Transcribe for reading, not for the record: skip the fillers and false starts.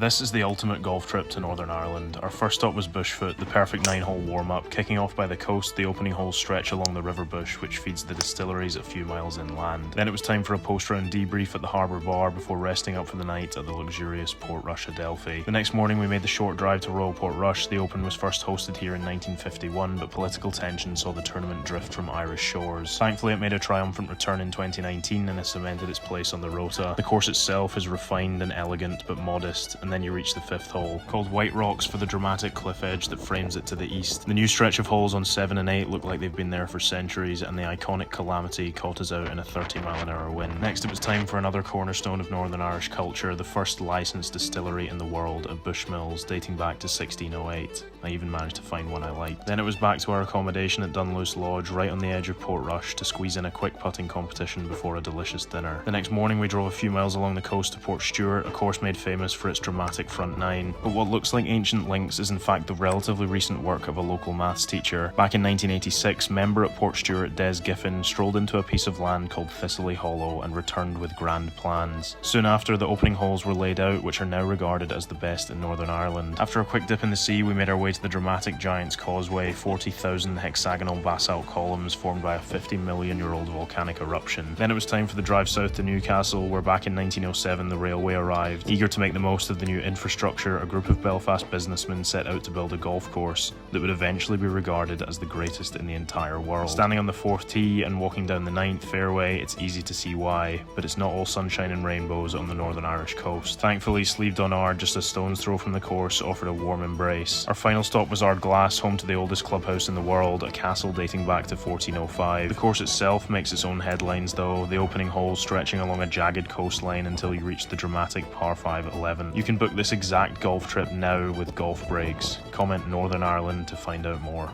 This is the ultimate golf trip to Northern Ireland. Our first stop was Bushfoot, the perfect 9-hole warm-up. Kicking off by the coast, the opening holes stretch along the River Bush, which feeds the distilleries a few miles inland. Then it was time for a post-round debrief at the harbour bar before resting up for the night at the luxurious Portrush Adelphi. The next morning we made the short drive to Royal Portrush. The Open was first hosted here in 1951, but political tension saw the tournament drift from Irish shores. Thankfully it made a triumphant return in 2019 and has cemented its place on the rota. The course itself is refined and elegant but modest, and then you reach the fifth hole, called White Rocks for the dramatic cliff edge that frames it to the east. The new stretch of holes on 7 and 8 look like they've been there for centuries, and the iconic Calamity caught us out in a 30-mile-an-hour wind. Next it was time for another cornerstone of Northern Irish culture, the first licensed distillery in the world at Bushmills, dating back to 1608. I even managed to find one I liked. Then it was back to our accommodation at Dunluce Lodge, right on the edge of Portrush, to squeeze in a quick putting competition before a delicious dinner. The next morning we drove a few miles along the coast to Portstewart, a course made famous for its dramatic front nine. But what looks like ancient links is in fact the relatively recent work of a local maths teacher. Back in 1986, member at Portstewart Des Giffen strolled into a piece of land called Thistly Hollow and returned with grand plans. Soon after, the opening holes were laid out, which are now regarded as the best in Northern Ireland. After a quick dip in the sea, we made our way to the dramatic Giant's Causeway, 40,000 hexagonal basalt columns formed by a 50-million-year-old volcanic eruption. Then it was time for the drive south to Newcastle, where back in 1907 the railway arrived. Eager to make the most of the new infrastructure, a group of Belfast businessmen set out to build a golf course that would eventually be regarded as the greatest in the entire world. Standing on the 4th tee and walking down the 9th fairway, it's easy to see why, but it's not all sunshine and rainbows on the Northern Irish coast. Thankfully, Slieve Donard, just a stone's throw from the course, offered a warm embrace. Our final stop was Ardglass, home to the oldest clubhouse in the world, a castle dating back to 1405. The course itself makes its own headlines though, the opening holes stretching along a jagged coastline until you reach the dramatic par 5 11. You can book this exact golf trip now with golf breaks. Comment Northern Ireland to find out more.